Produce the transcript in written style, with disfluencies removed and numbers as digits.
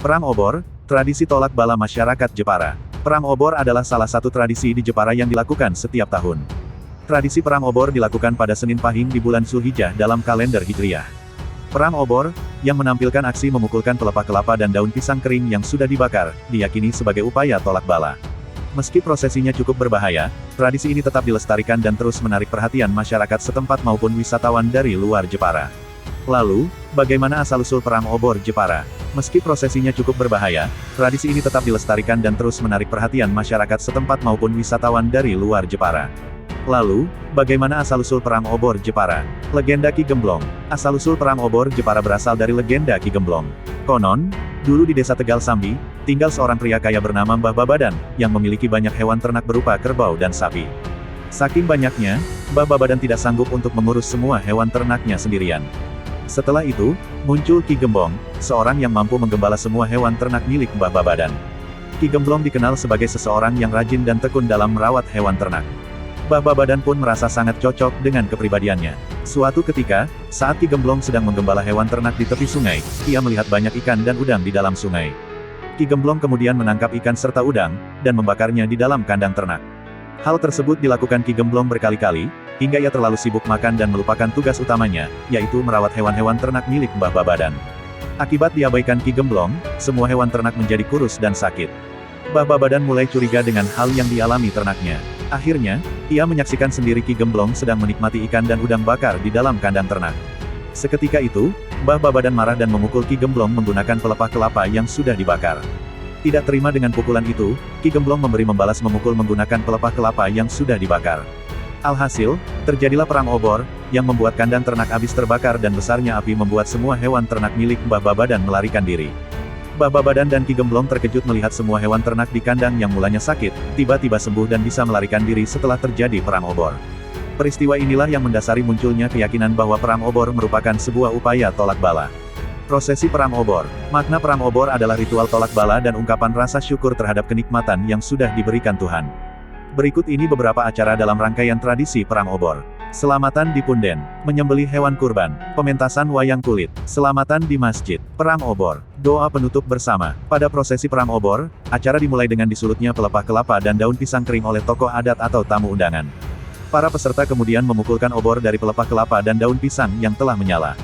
Perang obor, tradisi tolak bala masyarakat Jepara. Perang obor adalah salah satu tradisi di Jepara yang dilakukan setiap tahun. Tradisi perang obor dilakukan pada Senin Pahing di bulan Zulhijjah dalam kalender Hijriah. Perang obor, yang menampilkan aksi memukulkan pelepah kelapa dan daun pisang kering yang sudah dibakar, diyakini sebagai upaya tolak bala. Meski prosesinya cukup berbahaya, tradisi ini tetap dilestarikan dan terus menarik perhatian masyarakat setempat maupun wisatawan dari luar Jepara. Lalu, bagaimana asal-usul perang obor Jepara? Meski prosesinya cukup berbahaya, tradisi ini tetap dilestarikan dan terus menarik perhatian masyarakat setempat maupun wisatawan dari luar Jepara. Lalu, bagaimana asal-usul perang obor Jepara? Legenda Ki Gemblong. Asal-usul perang obor Jepara berasal dari legenda Ki Gemblong. Konon, dulu di desa Tegal Sambi, tinggal seorang pria kaya bernama Mbah Babadan, yang memiliki banyak hewan ternak berupa kerbau dan sapi. Saking banyaknya, Mbah Babadan tidak sanggup untuk mengurus semua hewan ternaknya sendirian. Setelah itu, muncul Ki Gembong, seorang yang mampu menggembala semua hewan ternak milik Mbah Babadan. Ki Gemblong dikenal sebagai seseorang yang rajin dan tekun dalam merawat hewan ternak. Mbah Babadan pun merasa sangat cocok dengan kepribadiannya. Suatu ketika, saat Ki Gemblong sedang menggembala hewan ternak di tepi sungai, ia melihat banyak ikan dan udang di dalam sungai. Ki Gemblong kemudian menangkap ikan serta udang, dan membakarnya di dalam kandang ternak. Hal tersebut dilakukan Ki Gemblong berkali-kali, hingga ia terlalu sibuk makan dan melupakan tugas utamanya, yaitu merawat hewan-hewan ternak milik Mbah Babadan. Akibat diabaikan Ki Gemblong, semua hewan ternak menjadi kurus dan sakit. Mbah Babadan mulai curiga dengan hal yang dialami ternaknya. Akhirnya, ia menyaksikan sendiri Ki Gemblong sedang menikmati ikan dan udang bakar di dalam kandang ternak. Seketika itu, Mbah Babadan marah dan memukul Ki Gemblong menggunakan pelepah kelapa yang sudah dibakar. Tidak terima dengan pukulan itu, Ki Gemblong memberi membalas memukul menggunakan pelepah kelapa yang sudah dibakar. Alhasil, terjadilah perang obor, yang membuat kandang ternak habis terbakar dan besarnya api membuat semua hewan ternak milik Mbah Babadan melarikan diri. Mbah Babadan dan Ki Gemblong terkejut melihat semua hewan ternak di kandang yang mulanya sakit, tiba-tiba sembuh dan bisa melarikan diri setelah terjadi perang obor. Peristiwa inilah yang mendasari munculnya keyakinan bahwa perang obor merupakan sebuah upaya tolak bala. Prosesi perang obor. Makna perang obor adalah ritual tolak bala dan ungkapan rasa syukur terhadap kenikmatan yang sudah diberikan Tuhan. Berikut ini beberapa acara dalam rangkaian tradisi perang obor. Selamatan di punden, menyembelih hewan kurban, pementasan wayang kulit, selamatan di masjid, perang obor, doa penutup bersama. Pada prosesi perang obor, acara dimulai dengan disulutnya pelepah kelapa dan daun pisang kering oleh tokoh adat atau tamu undangan. Para peserta kemudian memukulkan obor dari pelepah kelapa dan daun pisang yang telah menyala.